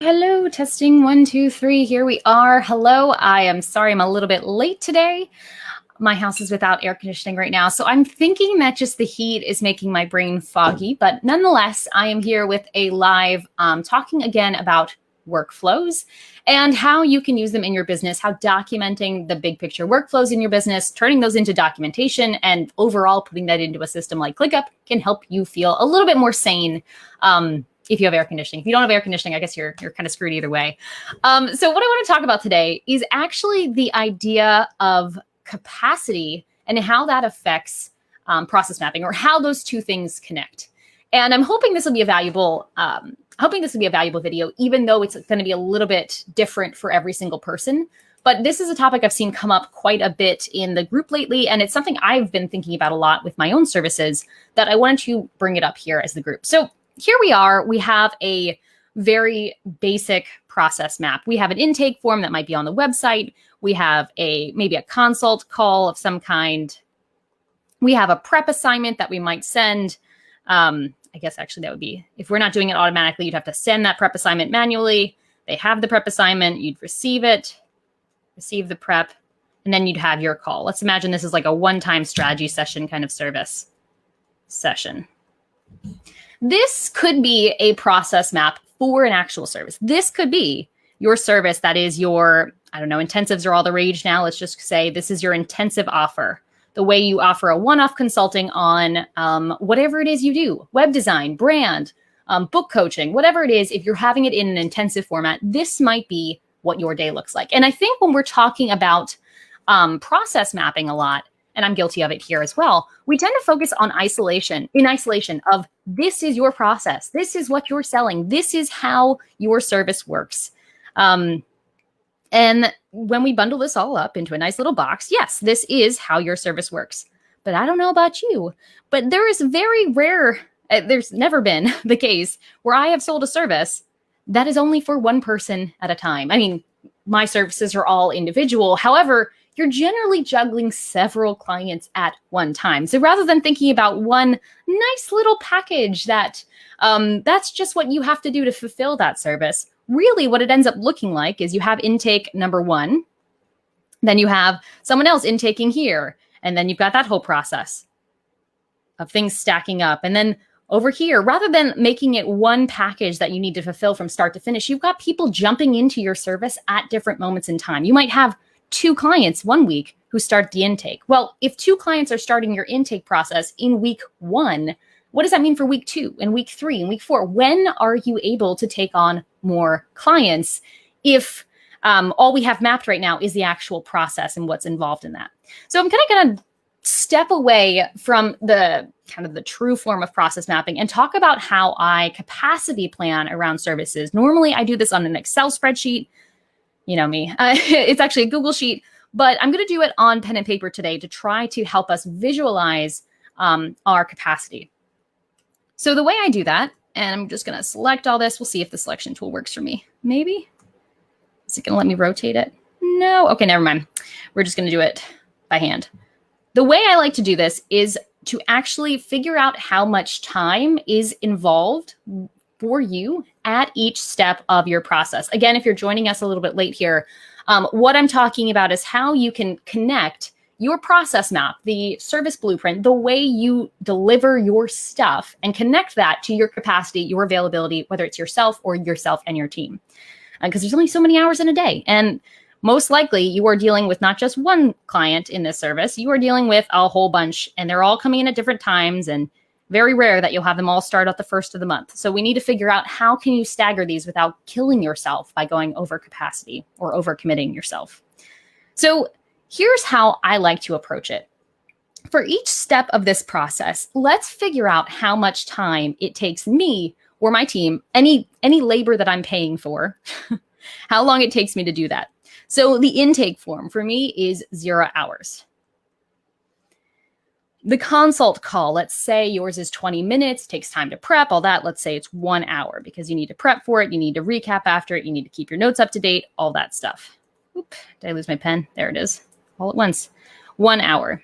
Hello, testing 1, 2, 3. Here we are. Hello. I am sorry I'm a little bit late today. My house is without air conditioning right now, so I'm thinking that just the heat is making my brain foggy. But nonetheless, I am here with a live talking again about workflows and how you can use them in your business, how documenting the big picture workflows in your business, turning those into documentation, and overall putting that into a system like ClickUp can help you feel a little bit more sane. If you have air conditioning. If you don't have air conditioning, I guess you're kind of screwed either way. So what I want to talk about today is actually the idea of capacity and how that affects process mapping, or how those two things connect. And I'm hoping this will be a valuable video, even though it's going to be a little bit different for every single person. But this is a topic I've seen come up quite a bit in the group lately, and it's something I've been thinking about a lot with my own services that I wanted to bring it up here as the group. So here we are. We have a very basic process map. We have an intake form that might be on the website. We have maybe a consult call of some kind. We have a prep assignment that we might send. I guess actually that would be, if we're not doing it automatically, you'd have to send that prep assignment manually. They have the prep assignment. You'd receive the prep, and then you'd have your call. Let's imagine this is like a one-time strategy session kind of service session. This could be a process map for an actual service. This could be your service that is your, I don't know, intensives are all the rage now. Let's just say this is your intensive offer. The way you offer a one-off consulting on whatever it is you do, web design, brand, book coaching, whatever it is, if you're having it in an intensive format, this might be what your day looks like. And I think when we're talking about process mapping a lot, and I'm guilty of it here as well, we tend to focus on isolation of this is your process. This is what you're selling. This is how your service works. And when we bundle this all up into a nice little box, yes, this is how your service works. But I don't know about you, but there is very rare, there's never been the case where I have sold a service that is only for one person at a time. I mean, my services are all individual. However, you're generally juggling several clients at one time. So rather than thinking about one nice little package that's just what you have to do to fulfill that service, really what it ends up looking like is you have intake number one, then you have someone else intaking here, and then you've got that whole process of things stacking up. And then over here, rather than making it one package that you need to fulfill from start to finish, you've got people jumping into your service at different moments in time. You might have 2 clients one week who start the intake. Well, if 2 clients are starting your intake process in week 1, what does that mean for week 2 and week 3 and week 4? When are you able to take on more clients if all we have mapped right now is the actual process and what's involved in that? So I'm kind of going to step away from the kind of the true form of process mapping and talk about how I capacity plan around services. Normally I do this on an Excel spreadsheet. You know me, it's actually a Google sheet, but I'm going to do it on pen and paper today to try to help us visualize our capacity. So the way I do that, and I'm just going to select all this. We'll see if the selection tool works for me. Maybe. Is it going to let me rotate it? No. Okay, never mind. We're just going to do it by hand. The way I like to do this is to actually figure out how much time is involved for you at each step of your process. Again, if you're joining us a little bit late here, what I'm talking about is how you can connect your process map, the service blueprint, the way you deliver your stuff, and connect that to your capacity, your availability, whether it's yourself and your team. Because there's only so many hours in a day. And most likely you are dealing with not just one client in this service, you are dealing with a whole bunch, and they're all coming in at different times, and very rare that you'll have them all start at the first of the month. So we need to figure out how can you stagger these without killing yourself by going over capacity or over committing yourself. So here's how I like to approach it. For each step of this process, let's figure out how much time it takes me or my team, any labor that I'm paying for, how long it takes me to do that. So the intake form for me is 0 hours. The consult call, let's say yours is 20 minutes, takes time to prep, all that. Let's say it's 1 hour because you need to prep for it. You need to recap after it. You need to keep your notes up to date, all that stuff. Oop, did I lose my pen? There it is, all at once. 1 hour.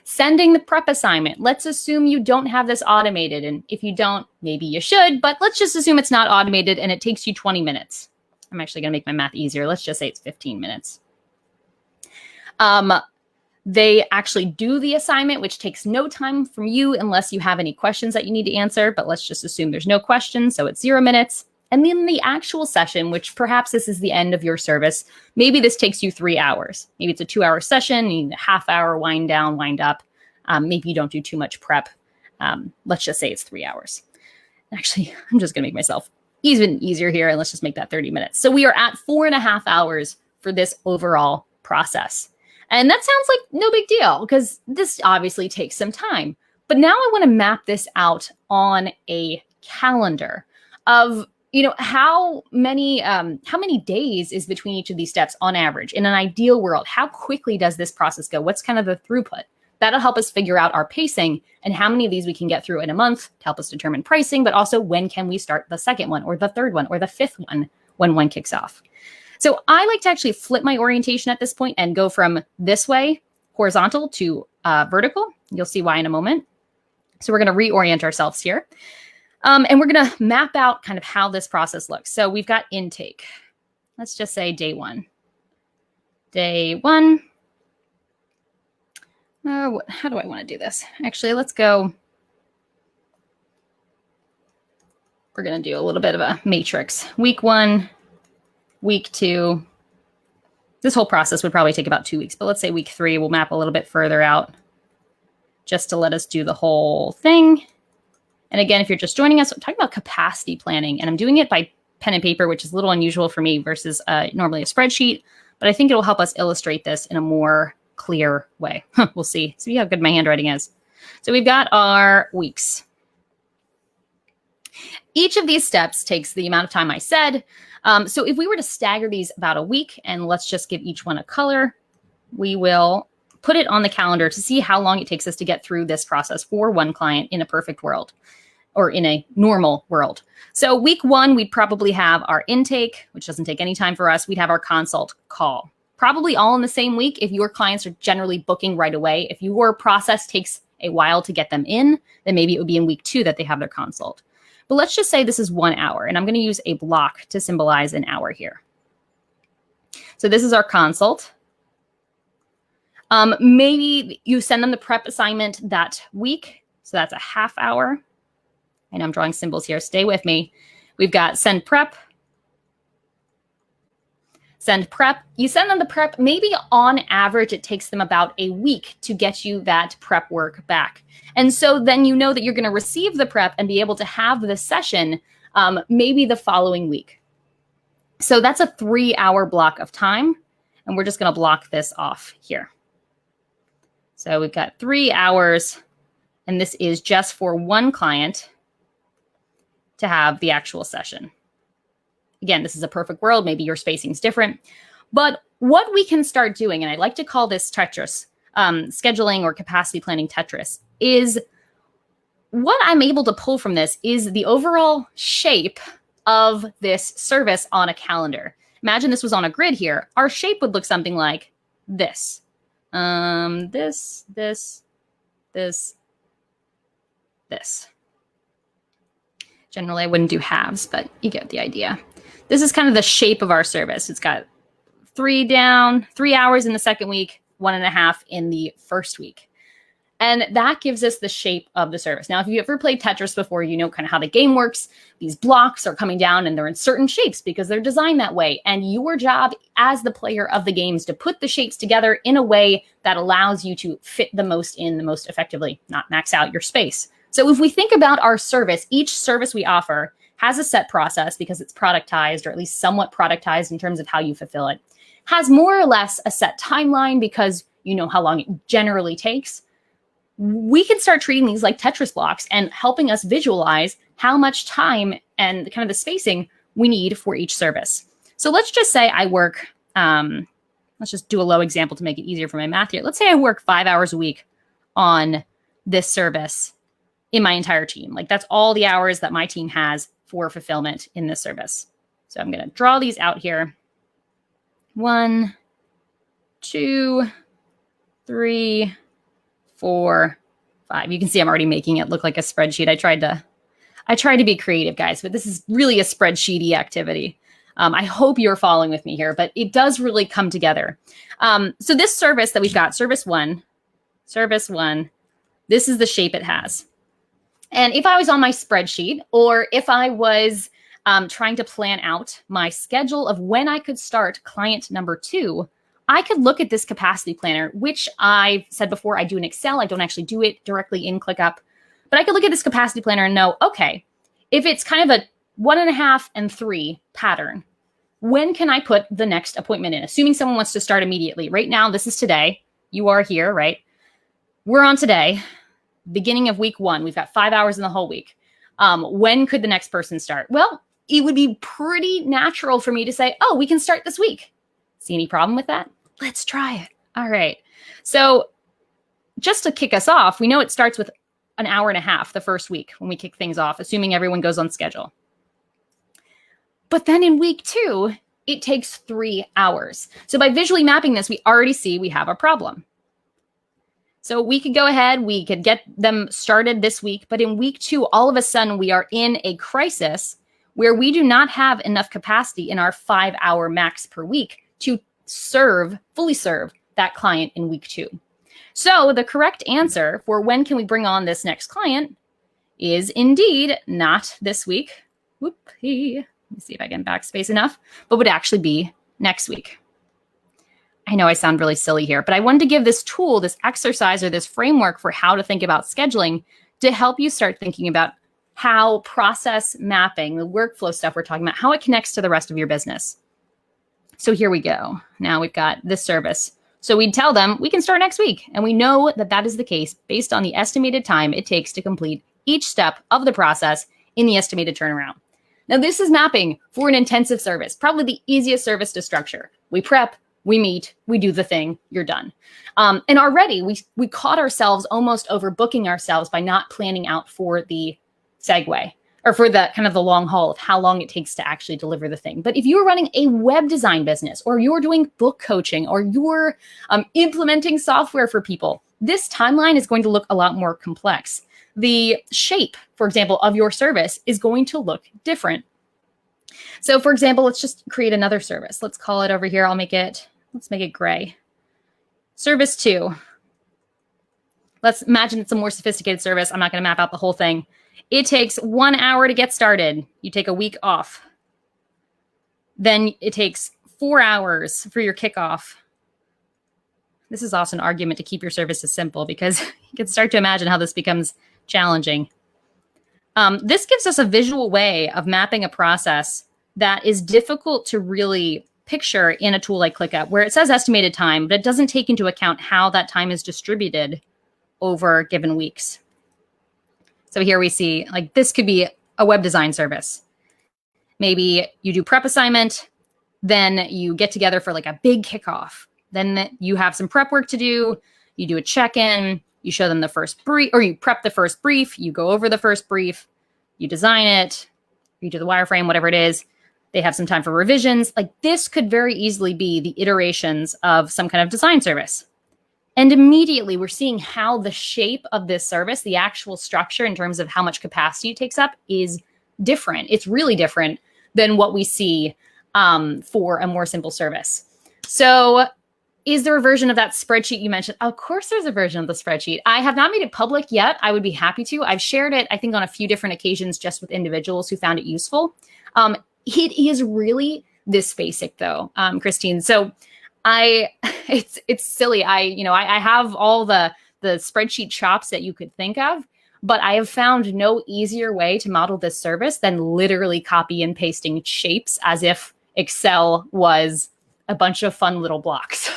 Sending the prep assignment. Let's assume you don't have this automated. And if you don't, maybe you should, but let's just assume it's not automated and it takes you 20 minutes. I'm actually going to make my math easier. Let's just say it's 15 minutes. They actually do the assignment, which takes no time from you unless you have any questions that you need to answer. But let's just assume there's no questions. So it's 0 minutes. And then the actual session, which perhaps this is the end of your service. Maybe this takes you 3 hours. Maybe it's a 2-hour session. You need a half-hour wind down, wind up. Maybe you don't do too much prep. Let's just say it's 3 hours. Actually, I'm just going to make myself even easier here. And let's just make that 30 minutes. So we are at 4.5 hours for this overall process. And that sounds like no big deal because this obviously takes some time. But now I want to map this out on a calendar of, how many days is between each of these steps on average in an ideal world? How quickly does this process go? What's kind of the throughput? That'll help us figure out our pacing and how many of these we can get through in a month to help us determine pricing, but also when can we start the second one or the third one or the fifth one when one kicks off. So I like to actually flip my orientation at this point and go from this way, horizontal, to vertical. You'll see why in a moment. So we're going to reorient ourselves here. And we're going to map out kind of how this process looks. So we've got intake. Let's just say day one. Day one. How do I want to do this? Actually, let's go. We're going to do a little bit of a matrix. Week 1. Week 2, this whole process would probably take about 2 weeks, but let's say week 3, we'll map a little bit further out just to let us do the whole thing. And again, if you're just joining us, I'm talking about capacity planning, and I'm doing it by pen and paper, which is a little unusual for me versus normally a spreadsheet, but I think it'll help us illustrate this in a more clear way. We'll see. See how good my handwriting is. So we've got our weeks. Each of these steps takes the amount of time I said. So if we were to stagger these about a week, and let's just give each one a color, we will put it on the calendar to see how long it takes us to get through this process for one client in a perfect world or in a normal world. So week 1, we'd probably have our intake, which doesn't take any time for us. We'd have our consult call, probably all in the same week if your clients are generally booking right away. If your process takes a while to get them in, then maybe it would be in week 2 that they have their consult. But let's just say this is 1 hour, and I'm going to use a block to symbolize an hour here. So this is our consult. Maybe you send them the prep assignment that week. So that's a half hour. And I'm drawing symbols here. Stay with me. We've got send prep. Send prep. You send them the prep. Maybe on average, it takes them about a week to get you that prep work back. And so then you know that you're going to receive the prep and be able to have the session maybe the following week. So that's a 3-hour block of time. And we're just going to block this off here. So we've got 3 hours. And this is just for one client to have the actual session. Again, this is a perfect world. Maybe your spacing is different. But what we can start doing, and I like to call this Tetris, scheduling or capacity planning Tetris, is what I'm able to pull from this is the overall shape of this service on a calendar. Imagine this was on a grid here. Our shape would look something like this. This. Generally, I wouldn't do halves, but you get the idea. This is kind of the shape of our service. It's got 3 hours in the second week, 1.5 in the first week. And that gives us the shape of the service. Now, if you ever played Tetris before, you know kind of how the game works. These blocks are coming down and they're in certain shapes because they're designed that way. And your job as the player of the game is to put the shapes together in a way that allows you to fit the most in the most effectively, not max out your space. So if we think about our service, each service we offer has a set process because it's productized, or at least somewhat productized in terms of how you fulfill it. Has more or less a set timeline because you know how long it generally takes. We can start treating these like Tetris blocks and helping us visualize how much time and kind of the spacing we need for each service. So let's just say I work, let's just do a low example to make it easier for my math here. Let's say I work 5 hours a week on this service in my entire team. Like that's all the hours that my team has for fulfillment in this service. So I'm going to draw these out here. 1, 2, 3, 4, 5. You can see I'm already making it look like a spreadsheet. I tried to be creative, guys, but this is really a spreadsheety activity. I hope you're following with me here, but it does really come together. So this service that we've got, service one, this is the shape it has. And if I was on my spreadsheet, or if I was trying to plan out my schedule of when I could start client number 2, I could look at this capacity planner, which I said before, I do in Excel. I don't actually do it directly in ClickUp, but I could look at this capacity planner and know, okay, if it's kind of a 1.5 and 3 pattern, when can I put the next appointment in? Assuming someone wants to start immediately. Right now, this is today. You are here, right? We're on today, beginning of week 1. We've got 5 hours in the whole week. When could the next person start? Well, it would be pretty natural for me to say, oh, we can start this week. See any problem with that? Let's try it. All right. So just to kick us off, we know it starts with an hour and a half the first week when we kick things off, assuming everyone goes on schedule. But then in week 2, it takes 3 hours. So by visually mapping this, we already see we have a problem. So we could go ahead, we could get them started this week, but in week 2, all of a sudden we are in a crisis where we do not have enough capacity in our 5-hour max per week to fully serve that client in week 2. So the correct answer for when can we bring on this next client is indeed not this week. Whoopee. Let me see if I can backspace enough, but would actually be next week. I know I sound really silly here, but I wanted to give this tool, this exercise, or this framework for how to think about scheduling to help you start thinking about how process mapping, the workflow stuff we're talking about, how it connects to the rest of your business. So here we go. Now we've got this service. So we'd tell them we can start next week. And we know that that is the case based on the estimated time it takes to complete each step of the process in the estimated turnaround. Now, this is mapping for an intensive service, probably the easiest service to structure. We prep, we meet, we do the thing, you're done. And already we caught ourselves almost overbooking ourselves by not planning out for the segue or for the kind of the long haul of how long it takes to actually deliver the thing. But if you're running a web design business, or you're doing book coaching, or you're implementing software for people, this timeline is going to look a lot more complex. The shape, for example, of your service is going to look different. So for example, let's just create another service. Let's call it over here. Let's make it gray. Service 2. Let's imagine it's a more sophisticated service. I'm not going to map out the whole thing. It takes 1 hour to get started. You take a week off. Then it takes 4 hours for your kickoff. This is also an argument to keep your services simple, because you can start to imagine how this becomes challenging. This gives us a visual way of mapping a process that is difficult to really picture in a tool like ClickUp, where it says estimated time, but it doesn't take into account how that time is distributed over given weeks. So here we see, like, this could be a web design service. Maybe you do prep assignment, then you get together for like a big kickoff. Then you have some prep work to do. You do a check-in, you show them the first brief, or you prep the first brief, you go over the first brief, you design it, you do the wireframe, whatever it is. They have some time for revisions. Like, this could very easily be the iterations of some kind of design service. And immediately we're seeing how the shape of this service, the actual structure in terms of how much capacity it takes up, is different. It's really different than what we see for a more simple service. So is there a version of that spreadsheet you mentioned? Of course there's a version of the spreadsheet. I have not made it public yet. I would be happy to. I've shared it, I think, on a few different occasions just with individuals who found it useful. It is really this basic though, Christine. So it's silly. I have all the spreadsheet chops that you could think of, but I have found no easier way to model this service than literally copy and pasting shapes as if Excel was a bunch of fun little blocks.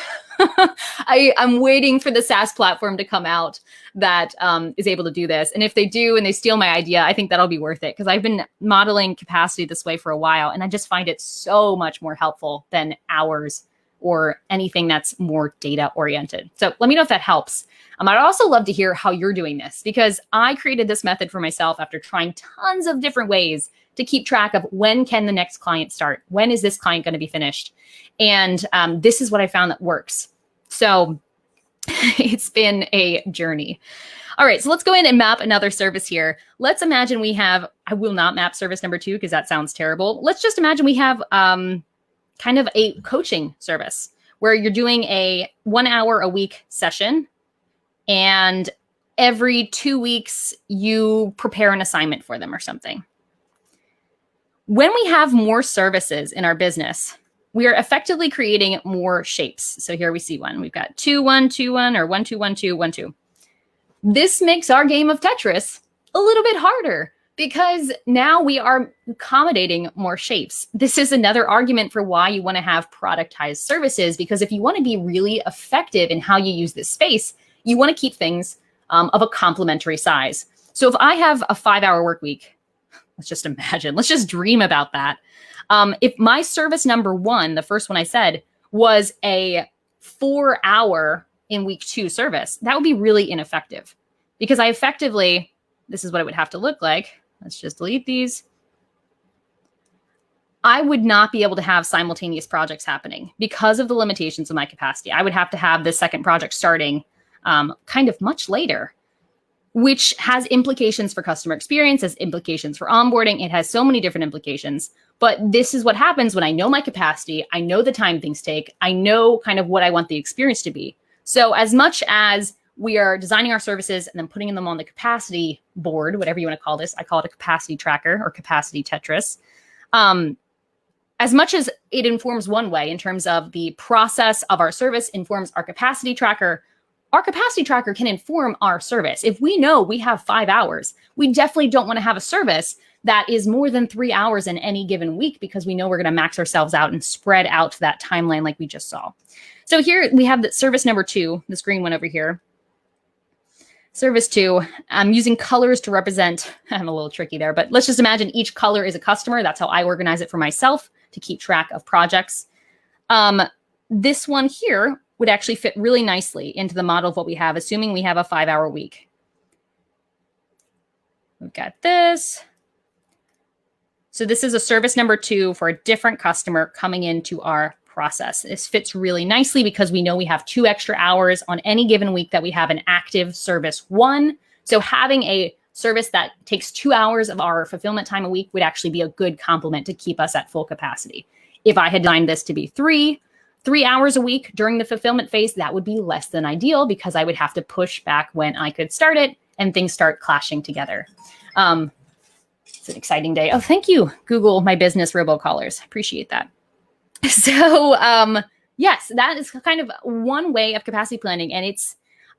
I'm waiting for the SaaS platform to come out that is able to do this. And if they do and they steal my idea, I think that'll be worth it, because I've been modeling capacity this way for a while, and I just find it so much more helpful than hours or anything that's more data oriented. So let me know if that helps. I'd also love to hear how you're doing this, because I created this method for myself after trying tons of different ways to keep track of when can the next client start? When is this client going to be finished? And this is what I found that works. So it's been a journey. All right, so let's go in and map another service here. Let's imagine we have I will not map service number 2 because that sounds terrible. Let's just imagine we have kind of a coaching service where you're doing a 1 hour a week session, and every 2 weeks you prepare an assignment for them or something. When we have more services in our business, we are effectively creating more shapes. So here we see one. We've got 2, 1, 2, 1, or 1, 2, 1, 2, 1, 2. This makes our game of Tetris a little bit harder because now we are accommodating more shapes. This is another argument for why you want to have productized services, because if you want to be really effective in how you use this space, you want to keep things of a complementary size. So if I have a 5-hour work week, let's just imagine, let's just dream about that. If my service number 1, the first one I said, was a 4-hour in week 2 service, that would be really ineffective because I effectively, this is what it would have to look like. Let's just delete these. I would not be able to have simultaneous projects happening because of the limitations of my capacity. I would have to have this second project starting kind of much later, which has implications for customer experience, has implications for onboarding. It has so many different implications. But this is what happens when I know my capacity, I know the time things take, I know kind of what I want the experience to be. So as much as we are designing our services and then putting them on the capacity board, whatever you want to call this, I call it a capacity tracker or capacity Tetris. As much as it informs one way in terms of the process of our service informs our capacity tracker can inform our service. If we know we have 5 hours, we definitely don't want to have a service that is more than 3 hours in any given week because we know we're going to max ourselves out and spread out that timeline like we just saw. So here we have the service number 2, this green one over here. Service 2, I'm using colors to represent, I'm a little tricky there, but let's just imagine each color is a customer. That's how I organize it for myself to keep track of projects. This one here would actually fit really nicely into the model of what we have, assuming we have a 5-hour week. We've got this. So this is a service number 2 for a different customer coming into our process. This fits really nicely because we know we have 2 extra hours on any given week that we have an active service 1. So having a service that takes 2 hours of our fulfillment time a week would actually be a good complement to keep us at full capacity. If I had designed this to be 3 hours a week during the fulfillment phase, that would be less than ideal because I would have to push back when I could start it and things start clashing together. It's an exciting day. Oh, thank you, Google My Business robocallers. Appreciate that. So yes, that is kind of one way of capacity planning. And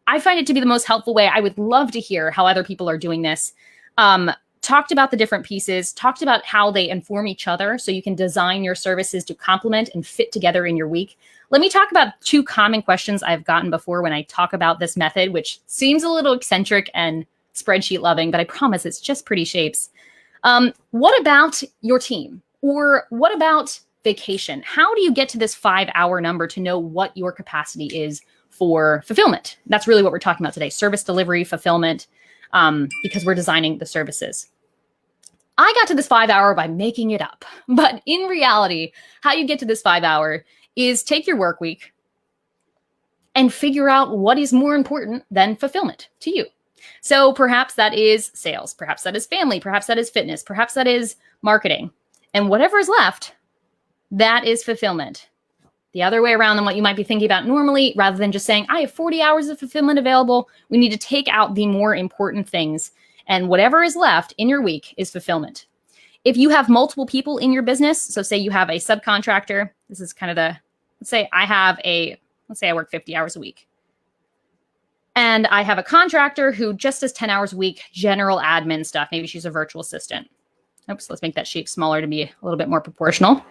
I find it to be the most helpful way. I would love to hear how other people are doing this. Talked about the different pieces, talked about how they inform each other so you can design your services to complement and fit together in your week. Let me talk about 2 common questions I've gotten before when I talk about this method, which seems a little eccentric and spreadsheet loving, but I promise it's just pretty shapes. What about your team? Or what about vacation? How do you get to this 5-hour number to know what your capacity is for fulfillment? That's really what we're talking about today, service delivery, fulfillment, because we're designing the services. I got to this 5-hour by making it up. But in reality, how you get to this 5-hour is take your work week and figure out what is more important than fulfillment to you. So perhaps that is sales, perhaps that is family, perhaps that is fitness, perhaps that is marketing. And whatever is left, that is fulfillment. The other way around than what you might be thinking about normally, rather than just saying, I have 40 hours of fulfillment available, we need to take out the more important things. And whatever is left in your week is fulfillment. If you have multiple people in your business, so say you have a subcontractor, this is kind of let's say I work 50 hours a week. And I have a contractor who just does 10 hours a week, general admin stuff. Maybe she's a virtual assistant. Oops, let's make that shape smaller to be a little bit more proportional.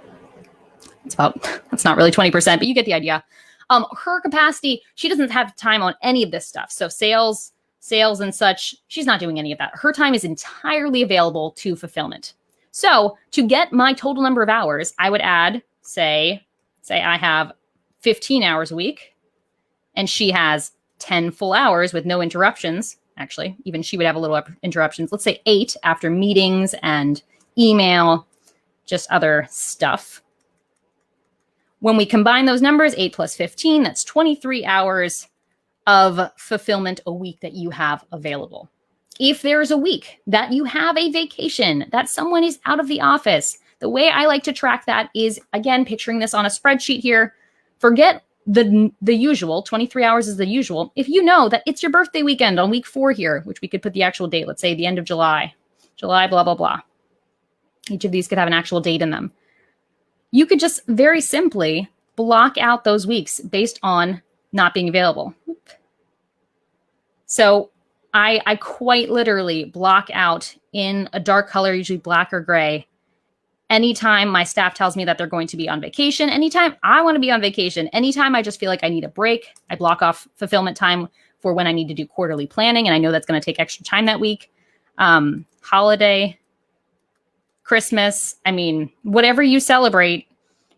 That's not really 20%, but you get the idea. Her capacity, she doesn't have time on any of this stuff. So sales and such, she's not doing any of that. Her time is entirely available to fulfillment. So to get my total number of hours, I would add, say I have 15 hours a week and she has 10 full hours with no interruptions. Actually, even she would have a little interruptions. Let's say 8 after meetings and email, just other stuff. When we combine those numbers, 8 plus 15, that's 23 hours of fulfillment a week that you have available. If there's a week that you have a vacation, that someone is out of the office, the way I like to track that is, again, picturing this on a spreadsheet here. Forget the usual, 23 hours is the usual. If you know that it's your birthday weekend on week 4 here, which we could put the actual date, let's say the end of July, blah, blah, blah. Each of these could have an actual date in them. You could just very simply block out those weeks based on not being available. So I quite literally block out in a dark color, usually black or gray, anytime my staff tells me that they're going to be on vacation, anytime I want to be on vacation, anytime I just feel like I need a break, I block off fulfillment time for when I need to do quarterly planning. And I know that's going to take extra time that week. Holiday, Christmas, I mean, whatever you celebrate,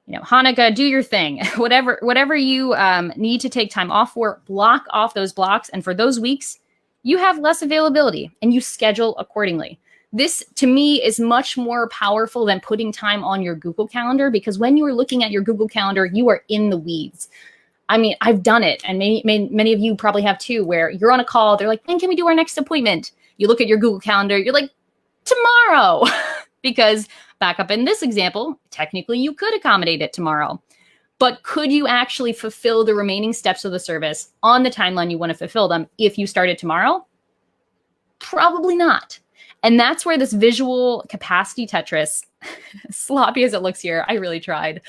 Hanukkah, do your thing. Whatever you need to take time off for, block off those blocks. And for those weeks, you have less availability and you schedule accordingly. This, to me, is much more powerful than putting time on your Google Calendar, because when you are looking at your Google Calendar, you are in the weeds. I mean, I've done it, and many of you probably have too, where you're on a call, they're like, when can we do our next appointment? You look at your Google Calendar, you're like, tomorrow, because back up in this example, technically you could accommodate it tomorrow. But could you actually fulfill the remaining steps of the service on the timeline you want to fulfill them if you started tomorrow? Probably not. And that's where this visual capacity Tetris, sloppy as it looks here, I really tried.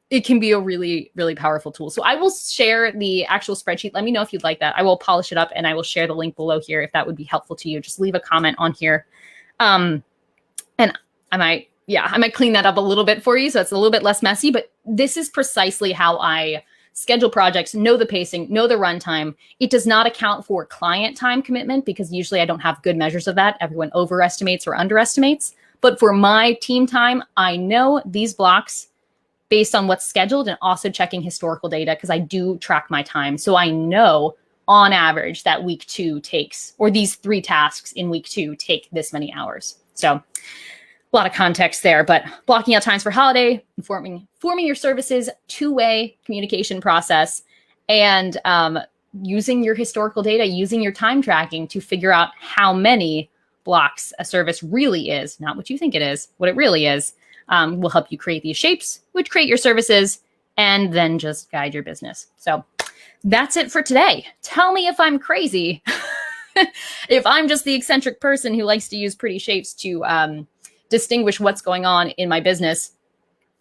It can be a really, really powerful tool. So I will share the actual spreadsheet. Let me know if you'd like that. I will polish it up and I will share the link below here if that would be helpful to you. Just leave a comment on here. And I might clean that up a little bit for you so it's a little bit less messy, but this is precisely how I schedule projects, know the pacing, know the runtime. It does not account for client time commitment because usually I don't have good measures of that. Everyone overestimates or underestimates. But for my team time, I know these blocks based on what's scheduled and also checking historical data because I do track my time. So I know on average that week 2 takes, or these 3 tasks in week 2 take this many hours. So a lot of context there, but blocking out times for holiday, forming your services, 2-way communication process, and using your historical data, using your time tracking to figure out how many blocks a service really is, not what you think it is, what it really is, will help you create these shapes, which create your services, and then just guide your business. So that's it for today. Tell me if I'm crazy, if I'm just the eccentric person who likes to use pretty shapes to distinguish what's going on in my business.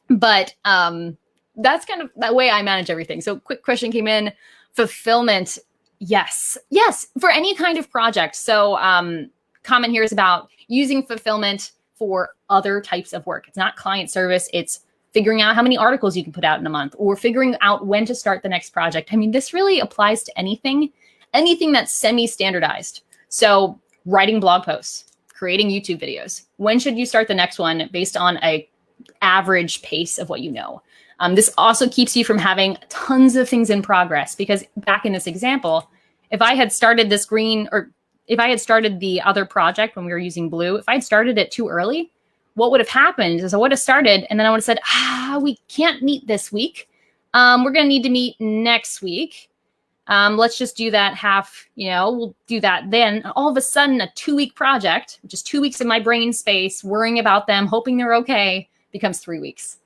But that's kind of that way I manage everything. So quick question came in, fulfillment. Yes, for any kind of project. So comment here is about using fulfillment for other types of work. It's not client service. It's figuring out how many articles you can put out in a month or figuring out when to start the next project. I mean, this really applies to anything that's semi-standardized. So writing blog posts, creating YouTube videos. When should you start the next one based on a average pace of what you know? This also keeps you from having tons of things in progress, because back in this example, if I had started this green, or if I had started the other project when we were using blue, if I had started it too early, what would have happened is I would have started and then I would have said, we can't meet this week. We're going to need to meet next week. Let's just do that half, we'll do that then. All of a sudden, a 2-week project, which is 2 weeks in my brain space, worrying about them, hoping they're okay, becomes 3 weeks,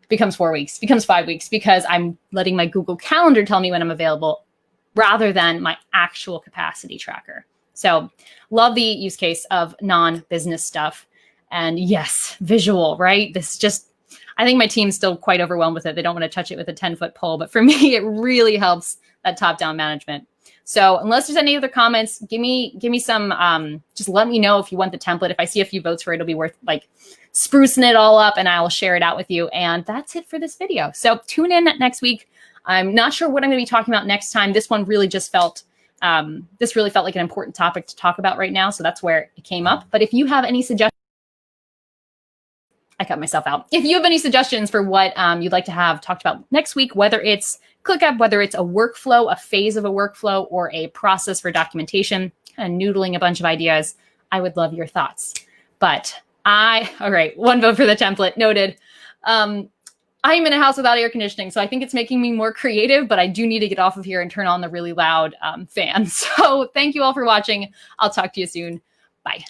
becomes 4 weeks, becomes 5 weeks, because I'm letting my Google Calendar tell me when I'm available rather than my actual capacity tracker. So love the use case of non-business stuff. And yes, visual, right? I think my team's still quite overwhelmed with it. They don't want to touch it with a 10-foot pole, but for me, it really helps that top-down management. So unless there's any other comments, give me some, just let me know if you want the template. If I see a few votes for it, it'll be worth sprucing it all up and I will share it out with you. And that's it for this video. So tune in next week. I'm not sure what I'm going to be talking about next time. This one really just felt, like an important topic to talk about right now. So that's where it came up. But if you have any suggestions, I cut myself out. If you have any suggestions for what you'd like to have talked about next week, whether it's ClickUp, whether it's a workflow, a phase of a workflow, or a process for documentation, kind of noodling a bunch of ideas, I would love your thoughts. But all right, 1 vote for the template, noted. I'm in a house without air conditioning, so I think it's making me more creative, but I do need to get off of here and turn on the really loud fan. So thank you all for watching. I'll talk to you soon. Bye.